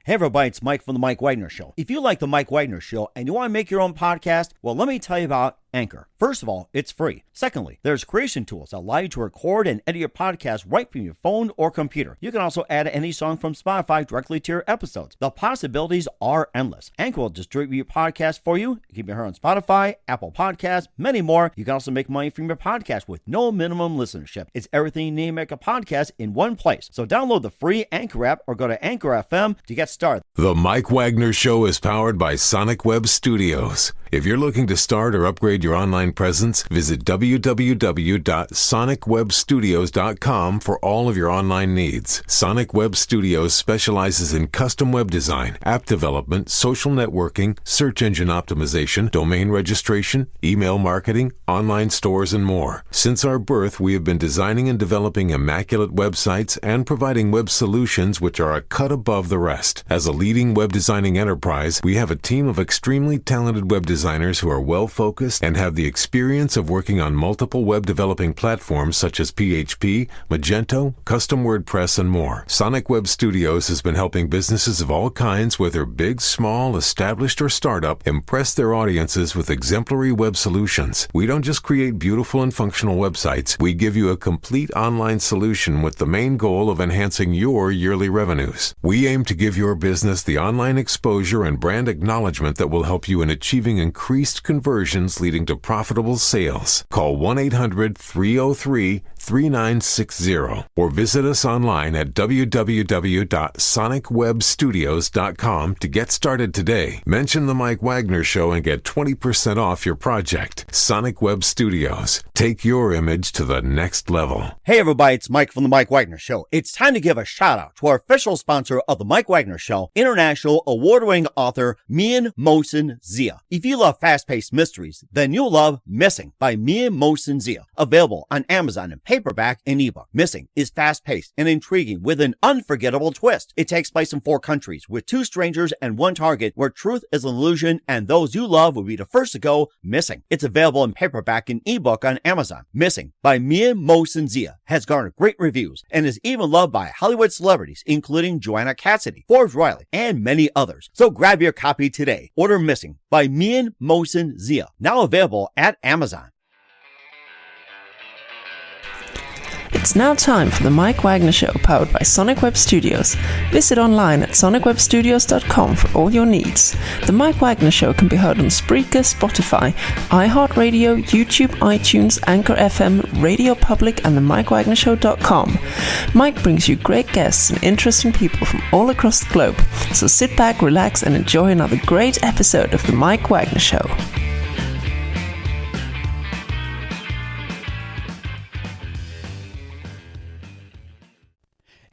Hey everybody, it's Mike from The Mike Wagner Show. If you like The Mike Wagner Show and you want to make your own podcast, well, let me tell you about Anchor. First of all, it's free. Secondly, there's creation tools that allow you to record and edit your podcast right from your phone or computer. You can also add any song from Spotify directly to your episodes. The possibilities are endless. Anchor will distribute your podcast for you. You can be heard on Spotify, Apple Podcasts, many more. You can also make money from your podcast with no minimum listenership. It's everything you need to make a podcast in one place. So download the free Anchor app or go to Anchor FM to get started. The Mike Wagner Show is powered by Sonic Web Studios. If you're looking to start or upgrade your online presence, visit www.sonicwebstudios.com for all of your online needs. Sonic Web Studios specializes in custom web design, app development, social networking, search engine optimization, domain registration, email marketing, online stores, and more. Since our birth, we have been designing and developing immaculate websites and providing web solutions which are a cut above the rest. As a leading web designing enterprise, we have a team of extremely talented web designers who are well-focused and have the experience of working on multiple web developing platforms such as PHP, Magento, custom WordPress, and more. Sonic Web Studios has been helping businesses of all kinds, whether big, small, established, or startup, impress their audiences with exemplary web solutions. We don't just create beautiful and functional websites. We give you a complete online solution with the main goal of enhancing your yearly revenues. We aim to give your business the online exposure and brand acknowledgement that will help you in achieving increased conversions leading to profitable sales. Call 1-800-303-3960 or visit us online at www.sonicwebstudios.com to get started today. Mention The Mike Wagner Show and get 20% off your project. Sonic Web Studios. Take your image to the next level. Hey everybody, it's Mike from The Mike Wagner Show. It's time to give a shout out to our official sponsor of The Mike Wagner Show, international award-winning author Mian Mohsen Zia. If you love fast-paced mysteries, then you'll love Missing by Mian Mohsen Zia. Available on Amazon in paperback and ebook. Missing is fast-paced and intriguing with an unforgettable twist. It takes place in 4 countries with 2 strangers and 1 target where truth is an illusion and those you love will be the first to go missing. It's available in paperback and ebook on Amazon. Missing by Mian Mohsen Zia has garnered great reviews and is even loved by Hollywood celebrities including Joanna Cassidy, Forbes Riley, and many others. So grab your copy today. Order Missing by Mian Mohsen Zia, now available at Amazon. It's now time for the Mike Wagner Show, powered by Sonic Web Studios. Visit online at sonicwebstudios.com for all your needs. The Mike Wagner Show can be heard on Spreaker, Spotify, iHeartRadio, YouTube, iTunes, Anchor FM, Radio Public, and themikewagnershow.com. Mike brings you great guests and interesting people from all across the globe. So sit back, relax, and enjoy another great episode of the Mike Wagner Show.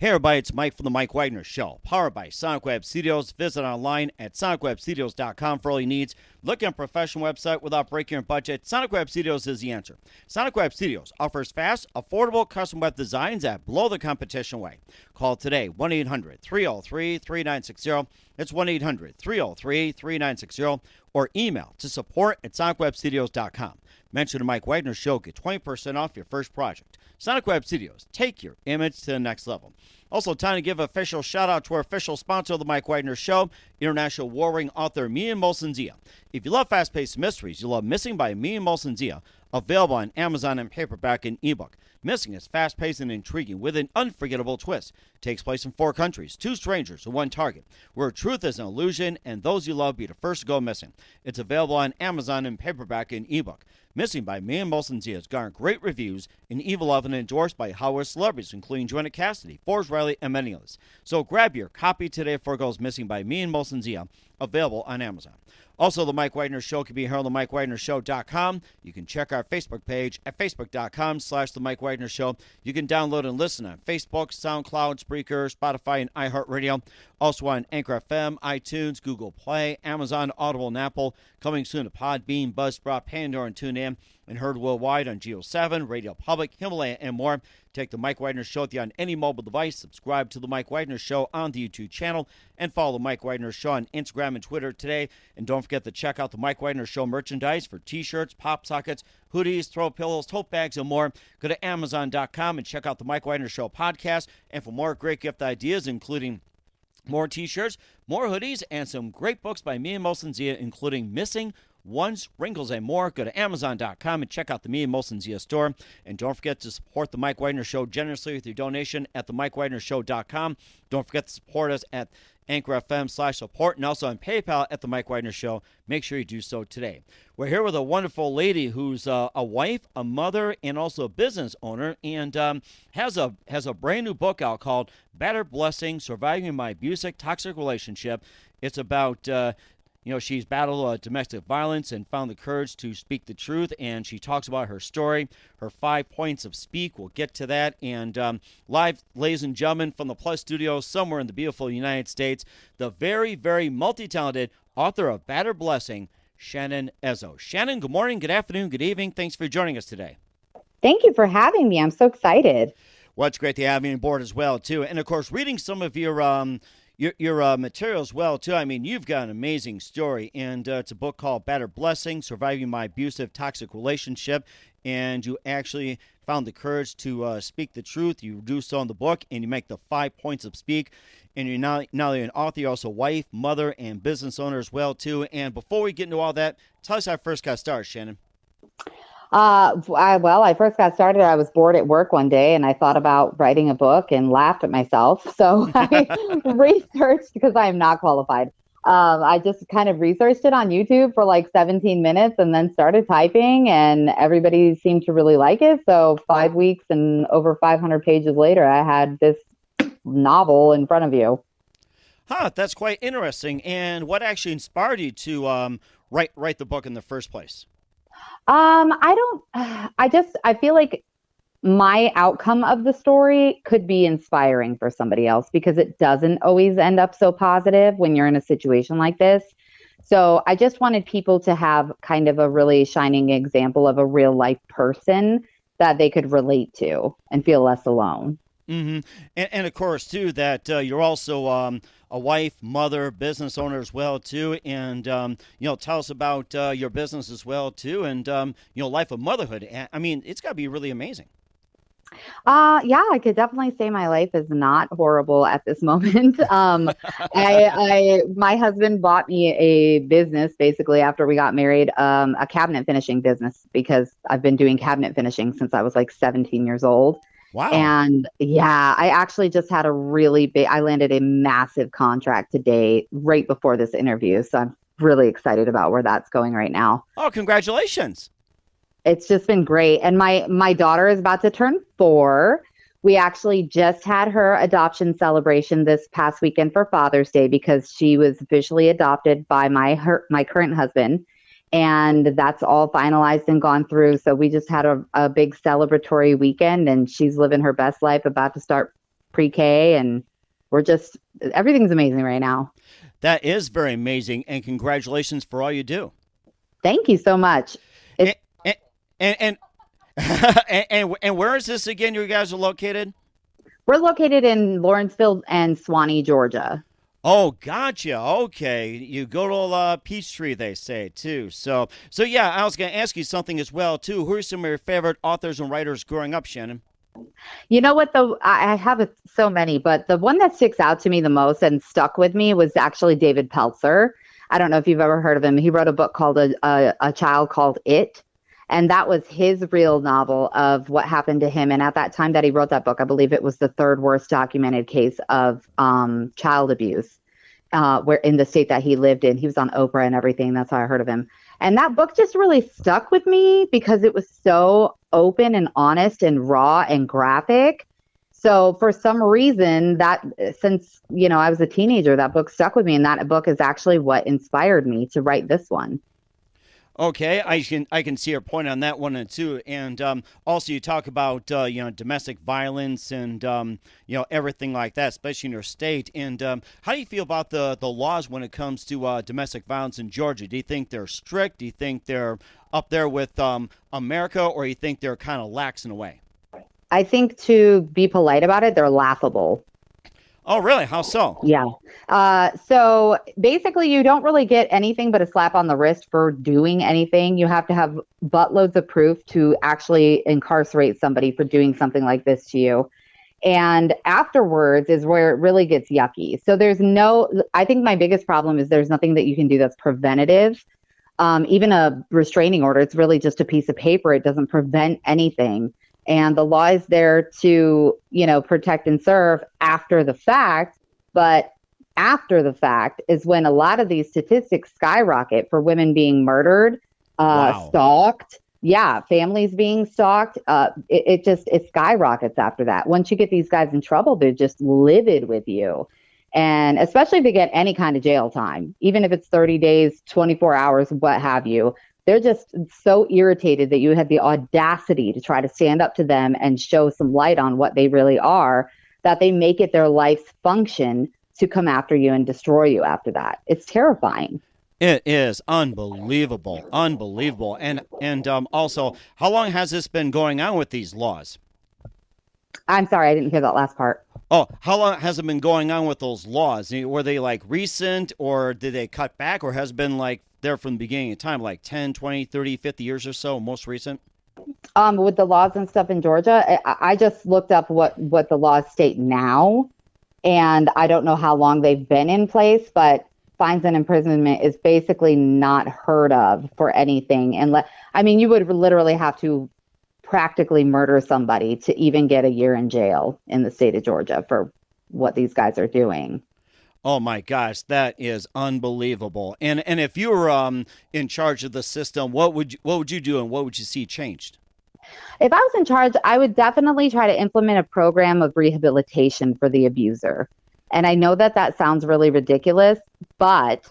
Hey everybody, it's Mike from The Mike Wagner Show, powered by Sonic Web Studios. Visit online at sonicwebstudios.com for all your needs. Looking at a professional website without breaking your budget? Sonic Web Studios is the answer. Sonic Web Studios offers fast, affordable custom web designs that blow the competition away. Call today, 1-800-303-3960. It's 1-800-303-3960. Or email to support@sonicwebstudios.com. Mention the Mike Wagner Show, get 20% off your first project. Sonic Web Studios, take your image to the next level. Also, time to give an official shout-out to our official sponsor of the Mike Wagner Show, international warring author Mian Mohsen Zia. If you love fast-paced mysteries, you'll love Missing by Mian Mohsen Zia, available on Amazon in paperback and ebook. Missing is fast-paced and intriguing with an unforgettable twist. It takes place in 4 countries, 2 strangers, and 1 target, where truth is an illusion and those you love be the first to go missing. It's available on Amazon in paperback and ebook. Missing by Mian Mohsen Zia has garnered great reviews and even loved and endorsed by Hollywood celebrities, including Joanna Cassidy, Forbes Riley, and many others. So grab your copy today before it goes missing by Mian Mohsen Zia, available on Amazon. Also, The Mike Wagner Show can be heard on themikewagnershow.com. You can check our Facebook page at facebook.com/The Mike Wagner Show. You can download and listen on Facebook, SoundCloud, Spreaker, Spotify, and iHeartRadio. Also on Anchor FM, iTunes, Google Play, Amazon, Audible, and Apple. Coming soon to Podbean, Buzzsprout, Pandora, and TuneIn. And heard worldwide on Geo7, Radio Public, Himalaya, and more. Take the Mike Wagner Show with you on any mobile device. Subscribe to the Mike Wagner Show on the YouTube channel. And follow the Mike Wagner Show on Instagram and Twitter today. And don't forget to check out the Mike Wagner Show merchandise for t-shirts, pop sockets, hoodies, throw pillows, tote bags, and more. Go to Amazon.com and check out the Mike Wagner Show podcast. And for more great gift ideas, including More t-shirts, more hoodies, and some great books by me and Molson Zia, including Missing, Ones, Wrinkles, and more. Go to Amazon.com and check out the Me and Molson Zia store. And don't forget to support the Mike Wagner Show generously with your donation at themikewagnershow.com. Don't forget to support us at Anchor FM/support, and also on PayPal at The Mike Wagner Show. Make sure you do so today. We're here with a wonderful lady who's a wife, a mother, and also a business owner, and has a brand new book out called Battered Blessings: Surviving My Abusive Toxic Relationship. It's about she's battled domestic violence and found the courage to speak the truth, and she talks about her story, her 5 points of speak. We'll get to that. And live, ladies and gentlemen, from the Plus Studio somewhere in the beautiful United States, the very, very multi-talented author of Battered Blessing, Shannon Ezzo. Shannon, good morning, good afternoon, good evening. Thanks for joining us today. Thank you for having me. I'm so excited. Well, it's great to have you on board as well, too. And, of course, reading some of your material as well, too. I mean, you've got an amazing story, and it's a book called Battered Blessings: Surviving My Abusive Toxic Relationship, and you actually found the courage to speak the truth. You do so in the book, and you make the 5 points of speak, and you're not only an author, you're also wife, mother, and business owner as well, too. And before we get into all that, tell us how I first got started, Shannon. I first got started. I was bored at work one day and I thought about writing a book and laughed at myself. So I researched, because I am not qualified. I just kind of researched it on YouTube for like 17 minutes and then started typing, and everybody seemed to really like it. So 5 weeks and over 500 pages later, I had this novel in front of you. That's quite interesting. And what actually inspired you to write the book in the first place? I feel like my outcome of the story could be inspiring for somebody else, because it doesn't always end up so positive when you're in a situation like this. So I just wanted people to have kind of a really shining example of a real life person that they could relate to and feel less alone. Mm-hmm. And of course, too, that you're also a wife, mother, business owner as well, too. And, tell us about your business as well, too. And, life of motherhood. I mean, it's got to be really amazing. Yeah, I could definitely say my life is not horrible at this moment. My husband bought me a business basically after we got married, a cabinet finishing business, because I've been doing cabinet finishing since I was like 17 years old. Wow. And yeah, I actually just had I landed a massive contract today, right before this interview. So I'm really excited about where that's going right now. Oh, congratulations. It's just been great. And my daughter is about to turn 4. We actually just had her adoption celebration this past weekend for Father's Day, because she was officially adopted by my current husband. And that's all finalized and gone through. So we just had a big celebratory weekend, and she's living her best life, about to start pre-K. And everything's amazing right now. That is very amazing. And congratulations for all you do. Thank you so much. And where is this again? You guys are located? We're located in Lawrenceville and Suwanee, Georgia. Oh, gotcha. Okay. You go to Peachtree, they say, too. So yeah, I was going to ask you something as well, too. Who are some of your favorite authors and writers growing up, Shannon? You know what, though? I have so many, but the one that sticks out to me the most and stuck with me was actually David Peltzer. I don't know if you've ever heard of him. He wrote a book called A Child Called It. And that was his real novel of what happened to him. And at that time that he wrote that book, I believe it was the 3rd worst documented case of child abuse, where in the state that he lived in. He was on Oprah and everything. That's how I heard of him. And that book just really stuck with me because it was so open and honest and raw and graphic. So for some reason, that since, I was a teenager, that book stuck with me. And that book is actually what inspired me to write this one. Okay, I can see your point on that one too, and also you talk about domestic violence and everything like that, especially in your state. And how do you feel about the laws when it comes to domestic violence in Georgia? Do you think they're strict? Do you think they're up there with America, or do you think they're kind of lax in a way? I think, to be polite about it, they're laughable. Oh, really? How so? Yeah. So basically, you don't really get anything but a slap on the wrist for doing anything. You have to have buttloads of proof to actually incarcerate somebody for doing something like this to you. And afterwards is where it really gets yucky. So I think my biggest problem is there's nothing that you can do that's preventative. Even a restraining order, it's really just a piece of paper. It doesn't prevent anything. And the law is there to, protect and serve after the fact. But after the fact is when a lot of these statistics skyrocket for women being murdered, stalked. Yeah, families being stalked. It skyrockets after that. Once you get these guys in trouble, they're just livid with you. And especially if they get any kind of jail time, even if it's 30 days, 24 hours, what have you, they're just so irritated that you had the audacity to try to stand up to them and show some light on what they really are, that they make it their life's function to come after you and destroy you after that. It's terrifying. It is unbelievable. And also, how long has this been going on with these laws? I'm sorry, I didn't hear that last part. Oh, how long has it been going on with those laws? Were they like recent, or did they cut back, or has it been like there from the beginning of time, like 10, 20, 30, 50 years or so, most recent? With the laws and stuff in Georgia, I just looked up what the laws state now, and I don't know how long they've been in place, but fines and imprisonment is basically not heard of for anything. You would literally have to practically murder somebody to even get a year in jail in the state of Georgia for what these guys are doing. Oh my gosh, that is unbelievable. And if you were in charge of the system, what would you do, and what would you see changed? If I was in charge, I would definitely try to implement a program of rehabilitation for the abuser. And I know that sounds really ridiculous, but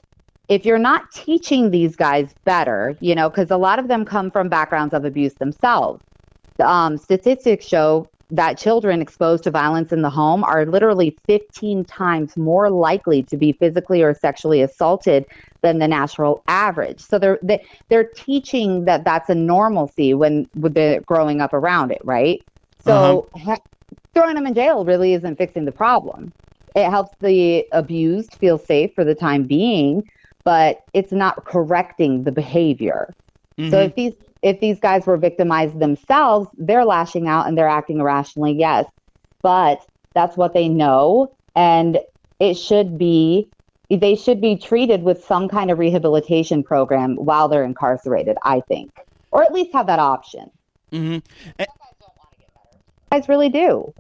if you're not teaching these guys better, because a lot of them come from backgrounds of abuse themselves. Statistics show that children exposed to violence in the home are literally 15 times more likely to be physically or sexually assaulted than the national average. So they're teaching that that's a normalcy when they're growing up around it, right? So throwing them in jail really isn't fixing the problem. It helps the abused feel safe for the time being, but it's not correcting the behavior. Mm-hmm. So if these guys were victimized themselves, they're lashing out and they're acting irrationally, yes. But that's what they know, and they should be treated with some kind of rehabilitation program while they're incarcerated, I think. Or at least have that option. Mm-hmm. Some guys don't want to get better. Guys really do.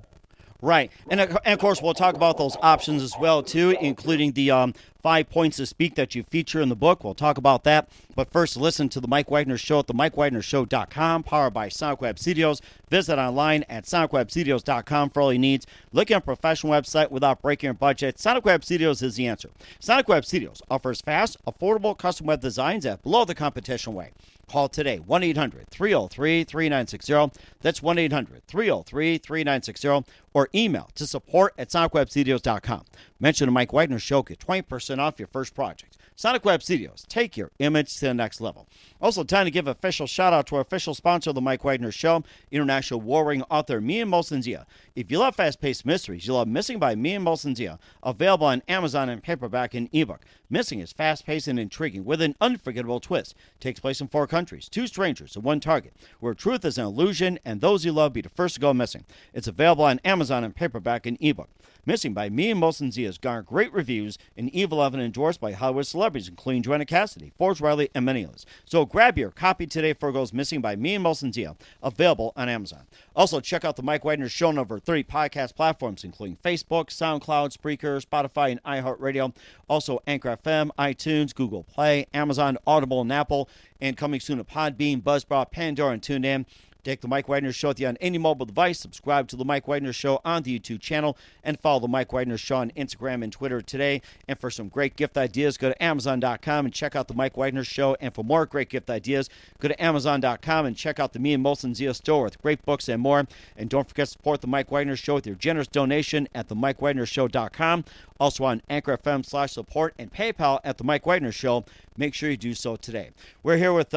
Right. And of course, we'll talk about those options as well, too, including the 5 points to speak that you feature in the book. We'll talk about that. But first, listen to The Mike Wagner Show at themikewagnershow.com, powered by Sonic Web Studios. Visit online at sonicwebstudios.com for all your needs. Look at a professional website without breaking your budget. Sonic Web Studios is the answer. Sonic Web Studios offers fast, affordable custom web designs at below the competition rate. Call today, 1-800-303-3960. That's 1-800-303-3960. Or email to support@sonicwebstudios.com. Mention the Mike Wagner Show, get 20% off your first project. Sonic Web Studios, take your image to the next level. Also, time to give an official shout-out to our official sponsor of the Mike Wagner Show, international warring author Mia Molson-Zia. If you love fast-paced mysteries, you'll love Missing by Mia Molson-Zia, available on Amazon in paperback and ebook. Missing is fast-paced and intriguing with an unforgettable twist. Takes place in 4 countries, 2 strangers, and 1 target, where truth is an illusion and those you love be the first to go missing. It's available on Amazon in paperback and ebook. Missing by Mia Molson-Zia has garnered great reviews and even endorsed by Hollywood celebrities, including Joanna Cassidy, Forbes Riley, and many others. So grab your copy today before it goes missing by Mia Molson-Zia, available on Amazon. Also, check out the Mike Wagner Show on over 30 podcast platforms, including Facebook, SoundCloud, Spreaker, Spotify, and iHeartRadio. Also, Anchor FM, iTunes, Google Play, Amazon, Audible, and Apple. And coming soon to Podbean, Buzzsprout, Pandora, and TuneIn. Take the Mike Wagner Show with you on any mobile device. Subscribe to the Mike Wagner Show on the YouTube channel, and follow the Mike Wagner Show on Instagram and Twitter today. And for some great gift ideas, go to Amazon.com and check out the Mike Wagner Show. And for more great gift ideas, go to Amazon.com and check out the Mia Molson-Zia store with great books and more. And don't forget to support the Mike Wagner Show with your generous donation at themikewagnershow.com. Also on Anchor FM/support and PayPal at the Mike Wagner Show. Make sure you do so today. We're here with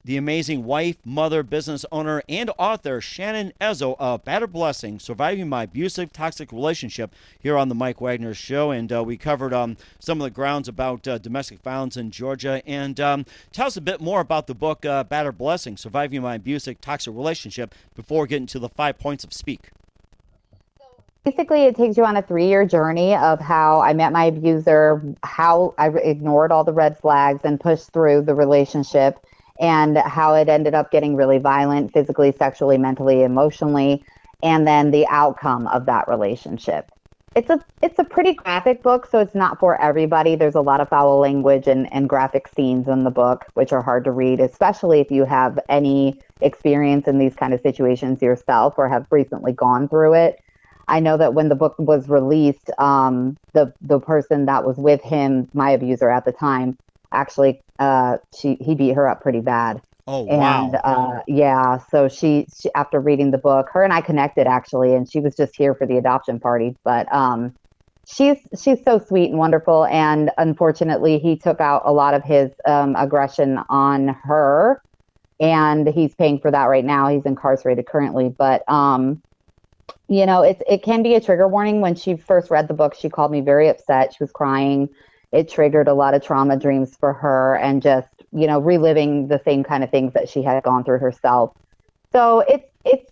the amazing wife, mother, business owner, and author Shannon Ezzo of Battered Blessings, Surviving My Abusive, Toxic Relationship, here on the Mike Wagner Show. And we covered some of the grounds about domestic violence in Georgia. And tell us a bit more about the book Battered Blessings, Surviving My Abusive, Toxic Relationship, before getting to the 5 points of speak. Basically, it takes you on a 3-year journey of how I met my abuser, how I ignored all the red flags and pushed through the relationship, and how it ended up getting really violent physically, sexually, mentally, emotionally, and then the outcome of that relationship. It's a pretty graphic book, so it's not for everybody. There's a lot of foul language and graphic scenes in the book, which are hard to read, especially if you have any experience in these kind of situations yourself or have recently gone through it. I know that when the book was released, the person that was with him, my abuser at the time, actually he beat her up pretty bad. Oh, wow. And yeah, so she after reading the book, her and I connected actually, and she was just here for the adoption party. But she's so sweet and wonderful, and unfortunately, he took out a lot of his aggression on her, and he's paying for that right now. He's incarcerated currently, but you know, it can be a trigger warning. When she first read the book, she called me very upset. She was crying. It triggered a lot of trauma dreams for her, and just, you know, reliving the same kind of things that she had gone through herself. So it's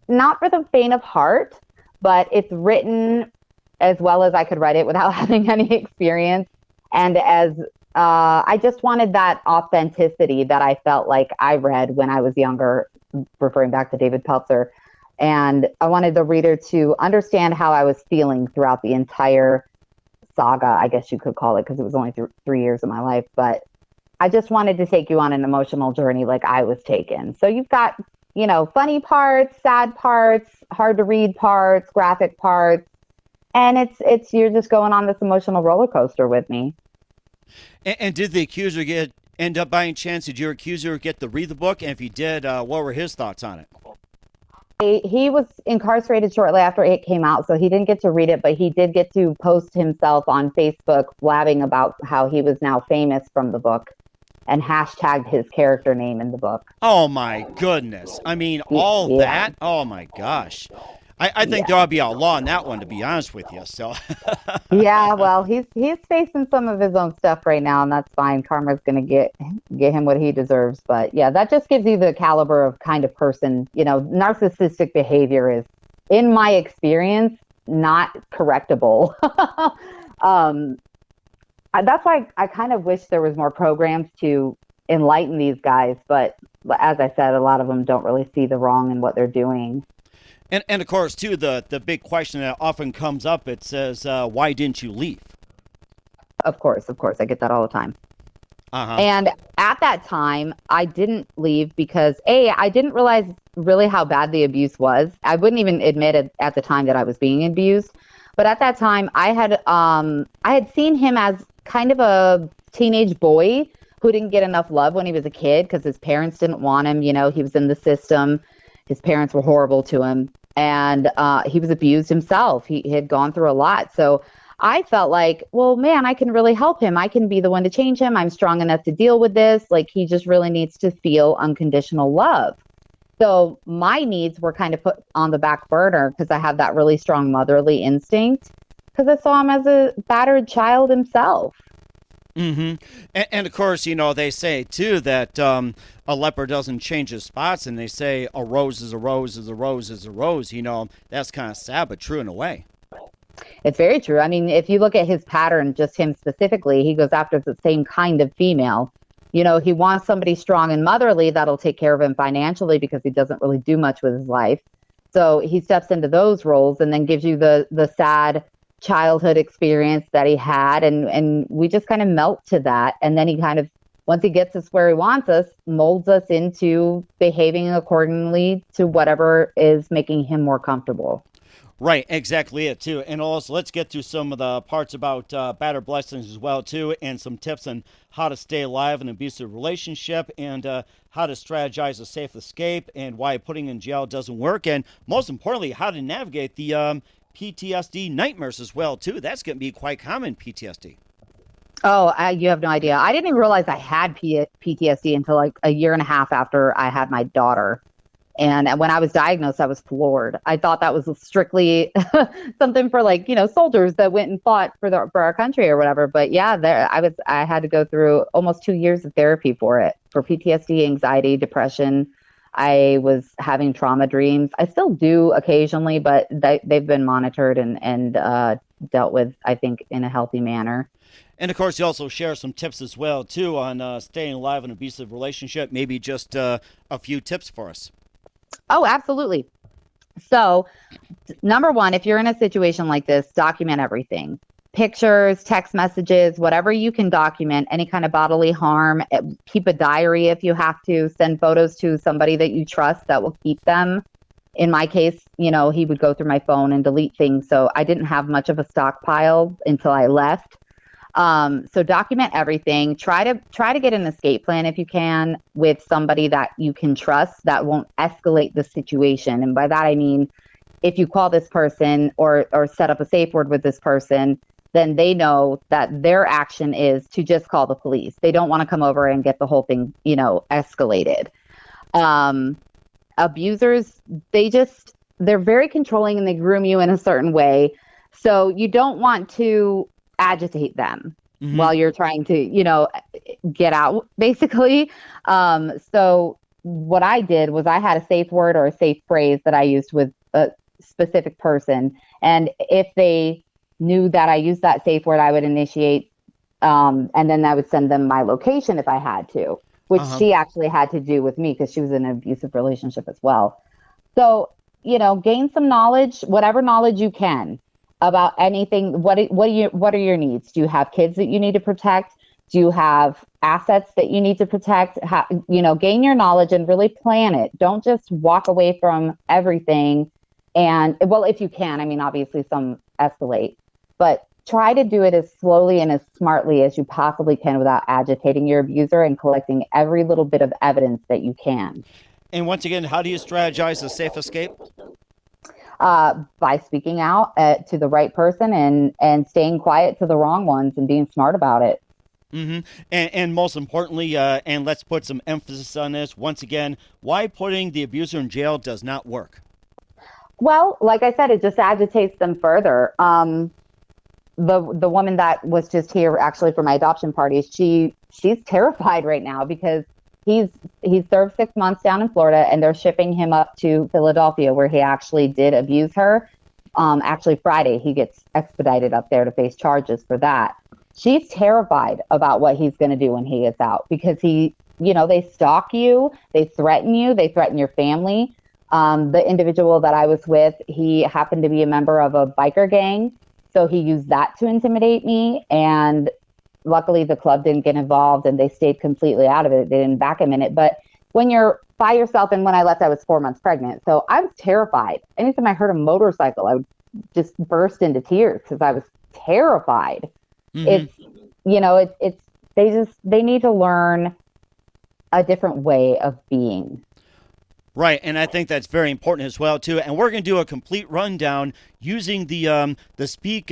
not for the faint of heart, but it's written as well as I could write it without having any experience. And as I just wanted that authenticity that I felt like I read when I was younger, referring back to David Peltzer. And I wanted the reader to understand how I was feeling throughout the entire saga, I guess you could call it, because it was only 3 years of my life. But I just wanted to take you on an emotional journey like I was taken. So you've got, you know, funny parts, sad parts, hard to read parts, graphic parts. And it's you're just going on this emotional roller coaster with me. And did the accuser end up by any chance? Did your accuser get to read the book? And if he did, what were his thoughts on it? He was incarcerated shortly after it came out, so he didn't get to read it, but he did get to post himself on Facebook blabbing about how he was now famous from the book and hashtagged his character name in the book. Oh, my goodness. I mean, all that? Oh, my gosh. I think there ought to be a law on that one, to be honest with you. So yeah, well, he's facing some of his own stuff right now, and that's fine. Karma's going to get him what he deserves. But yeah, that just gives you the caliber of kind of person. You know, narcissistic behavior is, in my experience, not correctable. That's why I kind of wish there was more programs to enlighten these guys. But as I said, a lot of them don't really see the wrong in what they're doing. And of course, too, the big question that often comes up, it says, why didn't you leave? Of course. I get that all the time. Uh-huh. And at that time, I didn't leave because, I didn't realize really how bad the abuse was. I wouldn't even admit it at the time that I was being abused. But at that time, I had seen him as kind of a teenage boy who didn't get enough love when he was a kid because his parents didn't want him. You know, he was in the system. His parents were horrible to him. And he was abused himself. He had gone through a lot. So I felt like, well, man, I can really help him. I can be the one to change him. I'm strong enough to deal with this. Like, he just really needs to feel unconditional love. So my needs were kind of put on the back burner because I have that really strong motherly instinct because I saw him as a battered child himself. Mm-hmm. And of course, you know, they say, too, that a leopard doesn't change his spots, and they say a rose is a rose is a rose is a rose. You know, that's kind of sad, but true in a way. It's very true. I mean, if you look at his pattern, just him specifically, he goes after the same kind of female. You know, he wants somebody strong and motherly that'll take care of him financially because he doesn't really do much with his life. So he steps into those roles and then gives you the sad childhood experience that he had, and we just kind of melt to that. And then he kind of, once he gets us where he wants us, molds us into behaving accordingly to whatever is making him more comfortable. Right, exactly it, too. And also, let's get to some of the parts about Battered Blessings as well, too, and some tips on how to stay alive in an abusive relationship, and how to strategize a safe escape, and why putting in jail doesn't work, and most importantly, how to navigate the PTSD nightmares as well, too. That's going to be quite common, PTSD. Oh, you have no idea. I didn't even realize I had PTSD until like a year and a half after I had my daughter. And when I was diagnosed, I was floored. I thought that was strictly something for, like, you know, soldiers that went and fought for our country or whatever. But yeah, I had to go through almost 2 years of therapy for PTSD, anxiety, depression, I was having trauma dreams. I still do occasionally, but they've been monitored and dealt with, I think, in a healthy manner. And of course, you also share some tips as well, too, on staying alive in an abusive relationship. Maybe just a few tips for us. Oh, absolutely. So, number one, if you're in a situation like this, document everything. Pictures, text messages, whatever you can document, any kind of bodily harm. Keep a diary if you have to. Send photos to somebody that you trust that will keep them. In my case, he would go through my phone and delete things. So I didn't have much of a stockpile until I left. So document everything. Try to get an escape plan if you can with somebody that you can trust that won't escalate the situation. And by that, I mean, if you call this person or set up a safe word with this person, then they know that their action is to just call the police. They don't want to come over and get the whole thing, escalated. Abusers, they're very controlling and they groom you in a certain way. So you don't want to agitate them while you're trying to, get out, basically. So what I did was I had a safe word or a safe phrase that I used with a specific person. And if they knew that I used that safe word, I would initiate, and then I would send them my location if I had to, which she actually had to do with me because she was in an abusive relationship as well. So, gain some knowledge, whatever knowledge you can about anything. What are your needs? Do you have kids that you need to protect? Do you have assets that you need to protect? Gain your knowledge and really plan it. Don't just walk away from everything. And well, if you can, I mean, obviously some escalate, but try to do it as slowly and as smartly as you possibly can without agitating your abuser and collecting every little bit of evidence that you can. And once again, how do you strategize a safe escape? By speaking out to the right person and staying quiet to the wrong ones and being smart about it. Mm-hmm. And most importantly, and let's put some emphasis on this, once again, why putting the abuser in jail does not work. Well, like I said, it just agitates them further. The woman that was just here actually for my adoption party, she's terrified right now because he's served 6 months down in Florida and they're shipping him up to Philadelphia where he actually did abuse her. Actually Friday, he gets expedited up there to face charges for that. She's terrified about what he's going to do when he gets out because they stalk you, they threaten your family. The individual that I was with, he happened to be a member of a biker gang. So he used that to intimidate me. And luckily the club didn't get involved and they stayed completely out of it. They didn't back him in it. But when you're by yourself, and when I left, I was 4 months pregnant. So I was terrified. Anytime I heard a motorcycle, I would just burst into tears because I was terrified. Mm-hmm. They need to learn a different way of being. Right, and I think that's very important as well, too. And we're going to do a complete rundown using the speak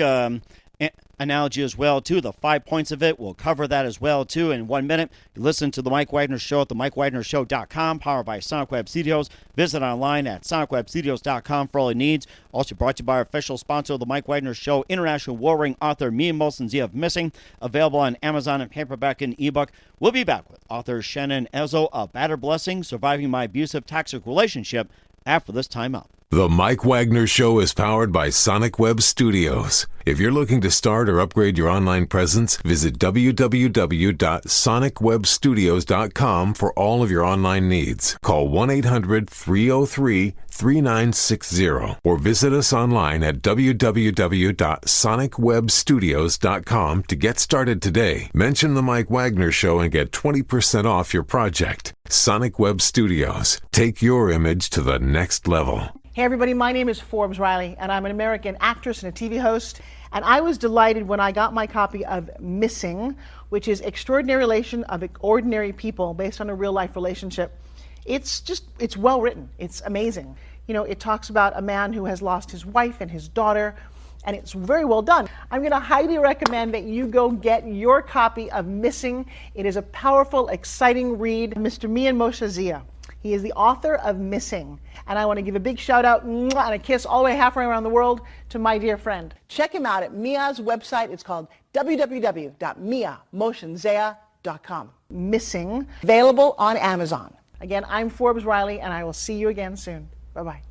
analogy as well, too. The 5 points of it, we'll cover that as well, too, in 1 minute. You listen to The Mike Wagner Show at themikewagnershow.com, powered by Sonic Web Studios. Visit online at sonicwebstudios.com for all your needs. Also brought to you by our official sponsor of The Mike Wagner Show, international warring author Mia Molson Z of Missing, available on Amazon and paperback and ebook. We'll be back with author Shannon Ezzo of Battered Blessings, Surviving My Abusive Toxic Relationship, after this time out. The Mike Wagner Show is powered by Sonic Web Studios. If you're looking to start or upgrade your online presence, visit www.sonicwebstudios.com for all of your online needs. Call 1-800-303-3960 or visit us online at www.sonicwebstudios.com to get started today. Mention The Mike Wagner Show and get 20% off your project. Sonic Web Studios. Take your image to the next level. Hey everybody, my name is Forbes Riley and I'm an American actress and a TV host, and I was delighted when I got my copy of Missing, which is Extraordinary Relation of Ordinary People based on a real life relationship. It's well written, it's amazing. It talks about a man who has lost his wife and his daughter, and it's very well done. I'm going to highly recommend that you go get your copy of Missing. It is a powerful, exciting read. Mr. Mian Moshe Zia. He is the author of Missing. And I want to give a big shout out and a kiss all the way halfway around the world to my dear friend. Check him out at Mia's website. It's called www.miamoshenzea.com. Missing, available on Amazon. Again, I'm Forbes Riley, and I will see you again soon. Bye-bye.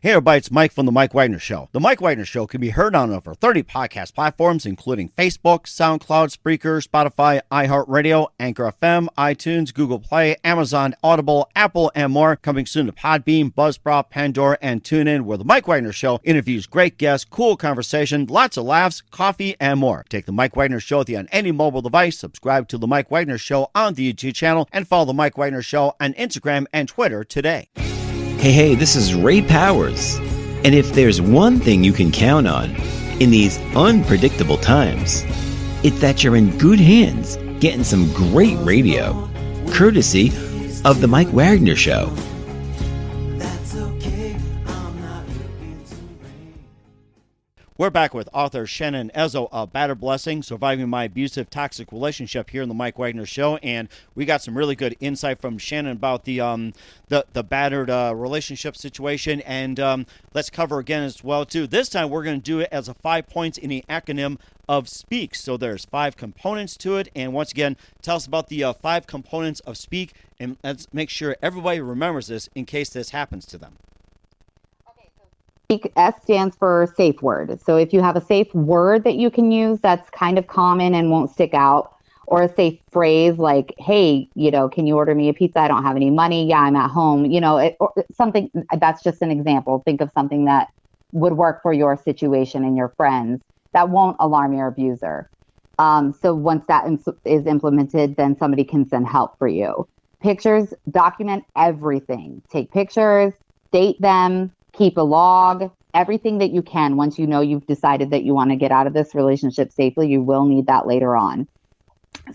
Hey everybody, it's Mike from The Mike Wagner Show. The Mike Wagner Show can be heard on over 30 podcast platforms, including Facebook, SoundCloud, Spreaker, Spotify, iHeartRadio, Anchor FM, iTunes, Google Play, Amazon, Audible, Apple, and more. Coming soon to Podbean, Buzzsprout, Pandora, and TuneIn, where The Mike Wagner Show interviews great guests, cool conversation, lots of laughs, coffee, and more. Take The Mike Wagner Show with you on any mobile device. Subscribe to The Mike Wagner Show on the YouTube channel, and follow The Mike Wagner Show on Instagram and Twitter today. Hey, this is Ray Powers. And if there's one thing you can count on in these unpredictable times, it's that you're in good hands getting some great radio, courtesy of The Mike Wagner Show. We're back with author Shannon Ezzo of Battered Blessings, Surviving My Abusive Toxic Relationship here in the Mike Wagner Show, and we got some really good insight from Shannon about the battered relationship situation, and let's cover again as well too. This time we're going to do it as a 5 points in the acronym of SPEAK. So there's 5 components to it, and once again, tell us about the 5 components of SPEAK, and let's make sure everybody remembers this in case this happens to them. S stands for safe word. So if you have a safe word that you can use that's kind of common and won't stick out, or a safe phrase like, hey, can you order me a pizza? I don't have any money. Yeah, I'm at home. Or something that's just an example. Think of something that would work for your situation and your friends that won't alarm your abuser. So once that is implemented, then somebody can send help for you. Pictures, document everything. Take pictures, date them, keep a log, everything that you can. Once you know you've decided that you want to get out of this relationship safely, you will need that later on.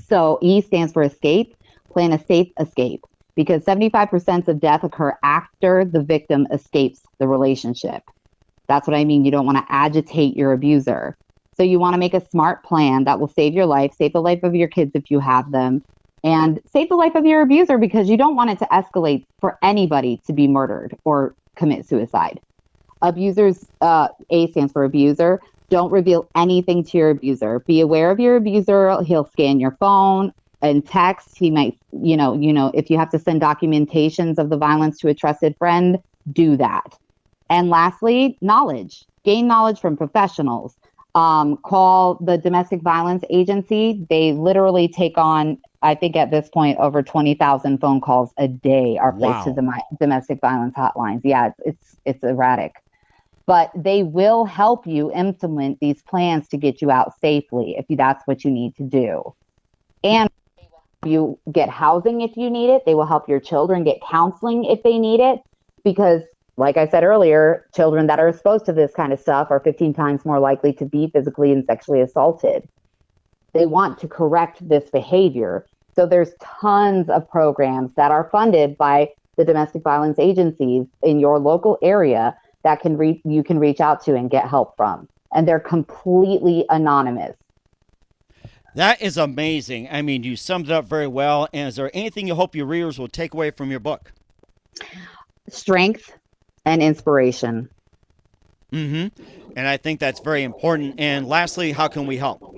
So E stands for escape. Plan a safe escape, because 75% of death occur after the victim escapes the relationship. That's what I mean. You don't want to agitate your abuser. So you want to make a smart plan that will save your life, save the life of your kids if you have them, and save the life of your abuser, because you don't want it to escalate for anybody to be murdered or commit suicide. Abusers, A stands for abuser. Don't reveal anything to your abuser. Be aware of your abuser. He'll scan your phone and text. He might, if you have to send documentations of the violence to a trusted friend, do that. And lastly, knowledge. Gain knowledge from professionals. Call the domestic violence agency. They literally take on, I think at this point, over 20,000 phone calls a day are placed to the domestic violence hotlines. Yeah, it's erratic. But they will help you implement these plans to get you out safely if that's what you need to do. And you get housing if you need it. They will help your children get counseling if they need it, because like I said earlier, children that are exposed to this kind of stuff are 15 times more likely to be physically and sexually assaulted. They want to correct this behavior. So there's tons of programs that are funded by the domestic violence agencies in your local area that you can reach out to and get help from. And they're completely anonymous. That is amazing. I mean, you summed it up very well. And is there anything you hope your readers will take away from your book? Strength and inspiration. And I think that's very important. And lastly, how can we help?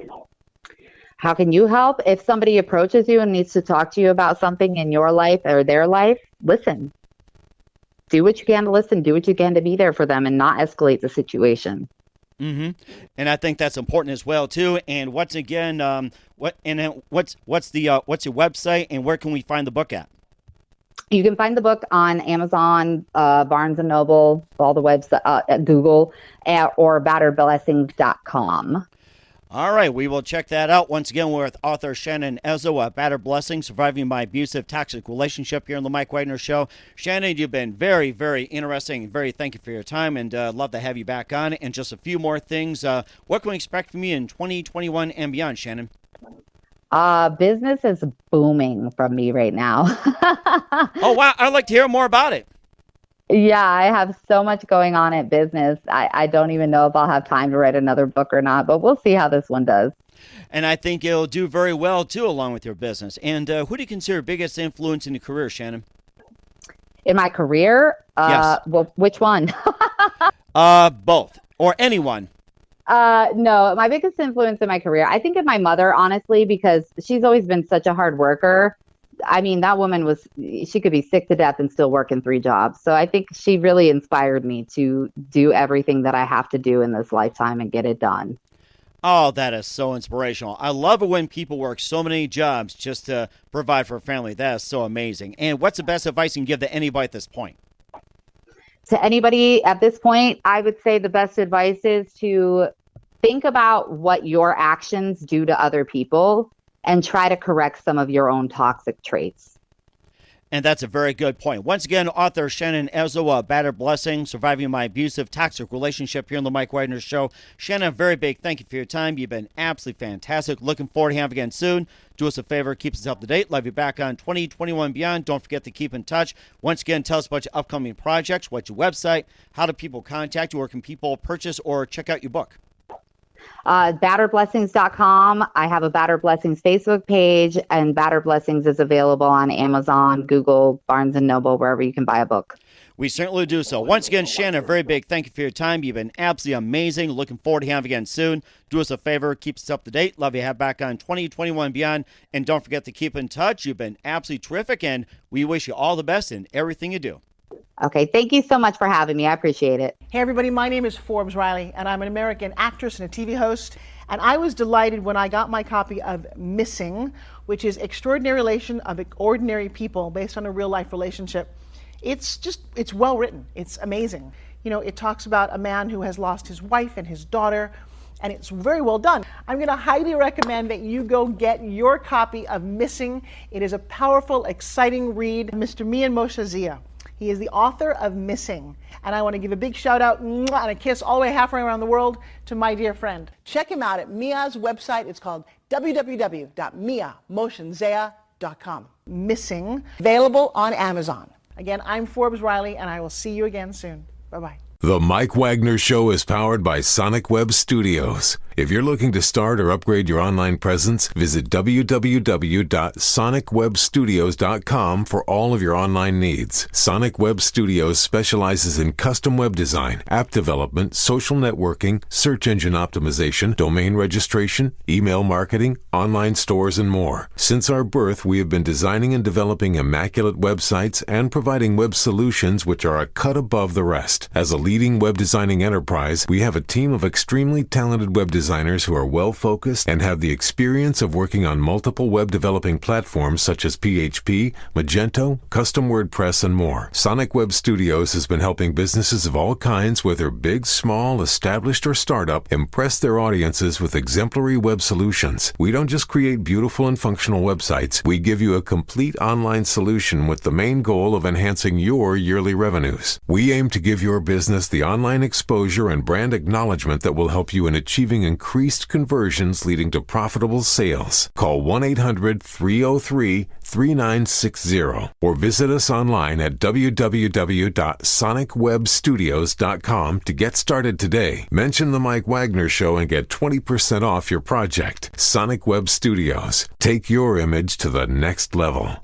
How can you help? If somebody approaches you and needs to talk to you about something in your life or their life, listen. Do what you can to listen. Do what you can to be there for them and not escalate the situation. And I think that's important as well too. And once again, what's your website and where can we find the book at? You can find the book on Amazon, Barnes & Noble, all the websites, at Google, or batteredblessings.com. All right, we will check that out. Once again, we're with author Shannon Ezzo of Battered Blessings, Surviving My Abusive Toxic Relationship here on the Mike Wagner Show. Shannon, you've been very, very interesting. Thank you for your time, and love to have you back on. And just a few more things. What can we expect from you in 2021 and beyond, Shannon? Business is booming from me right now. Oh, wow. I'd like to hear more about it. Yeah, I have so much going on at business. I don't even know if I'll have time to write another book or not, but we'll see how this one does. And I think it'll do very well, too, along with your business. And who do you consider biggest influence in your career, Shannon? In my career? Yes. Well, which one? Both. Or anyone. No, my biggest influence in my career, I think of my mother, honestly, because she's always been such a hard worker. I mean, that woman she could be sick to death and still working 3 jobs. So I think she really inspired me to do everything that I have to do in this lifetime and get it done. Oh, that is so inspirational. I love it when people work so many jobs just to provide for a family. That is so amazing. And what's the best advice you can give to anybody at this point? To anybody at this point, I would say the best advice is to think about what your actions do to other people and try to correct some of your own toxic traits. And that's a very good point. Once again, author Shannon Ezzo, Battered Blessings, Surviving My Abusive Toxic Relationship here on the Mike Wagner Show. Shannon, a very big thank you for your time. You've been absolutely fantastic. Looking forward to having you again soon. Do us a favor, keep us up to date. Love you back on 2021 beyond. Don't forget to keep in touch. Once again, tell us about your upcoming projects, what's your website, how do people contact you, or can people purchase or check out your book? BatteredBlessings.com. I have a Battered Blessings Facebook page, and Battered Blessings is available on Amazon, Google, Barnes & Noble, wherever you can buy a book. We certainly do so. Once again, Shannon, a very big thank you for your time. You've been absolutely amazing. Looking forward to having you again soon. Do us a favor, keep us up to date. Love you have back on 2021 beyond. And don't forget to keep in touch. You've been absolutely terrific, and we wish you all the best in everything you do. Okay, thank you so much for having me. I appreciate it. Hey everybody, my name is Forbes Riley, and I'm an American actress and a TV host. And I was delighted when I got my copy of Missing, which is Extraordinary Relation of Ordinary People based on a real life relationship. It's well written. It's amazing. You know, it talks about a man who has lost his wife and his daughter, and it's very well done. I'm going to highly recommend that you go get your copy of Missing. It is a powerful, exciting read. Mr. Mian Moshe Zia. He is the author of Missing. And I want to give a big shout out and a kiss all the way halfway around the world to my dear friend. Check him out at Mia's website. It's called www.miamoshenzea.com. Missing, available on Amazon. Again, I'm Forbes Riley, and I will see you again soon. Bye-bye. The Mike Wagner Show is powered by Sonic Web Studios. If you're looking to start or upgrade your online presence, visit www.sonicwebstudios.com for all of your online needs. Sonic Web Studios specializes in custom web design, app development, social networking, search engine optimization, domain registration, email marketing, online stores, and more. Since our birth, we have been designing and developing immaculate websites and providing web solutions which are a cut above the rest. As a leading web designing enterprise, we have a team of extremely talented web designers who are well-focused and have the experience of working on multiple web developing platforms such as PHP, Magento, Custom WordPress, and more. Sonic Web Studios has been helping businesses of all kinds, whether big, small, established, or startup, impress their audiences with exemplary web solutions. We don't just create beautiful and functional websites. We give you a complete online solution with the main goal of enhancing your yearly revenues. We aim to give your business the online exposure and brand acknowledgement that will help you in achieving increased conversions leading to profitable sales. Call 1-800-303-3960 or visit us online at www.sonicwebstudios.com to get started today. Mention the Mike Wagner Show and get 20% off your project. Sonic Web Studios. Take your image to the next level.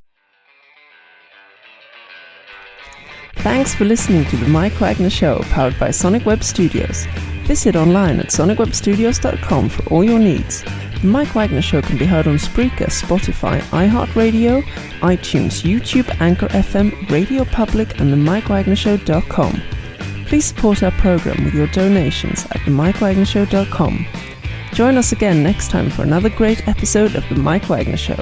Thanks for listening to the Mike Wagner Show, powered by Sonic Web Studios. Visit online at sonicwebstudios.com for all your needs. The Mike Wagner Show can be heard on Spreaker, Spotify, iHeartRadio, iTunes, YouTube, Anchor FM, Radio Public, and themikewagnershow.com. Please support our program with your donations at themikewagnershow.com. Join us again next time for another great episode of The Mike Wagner Show.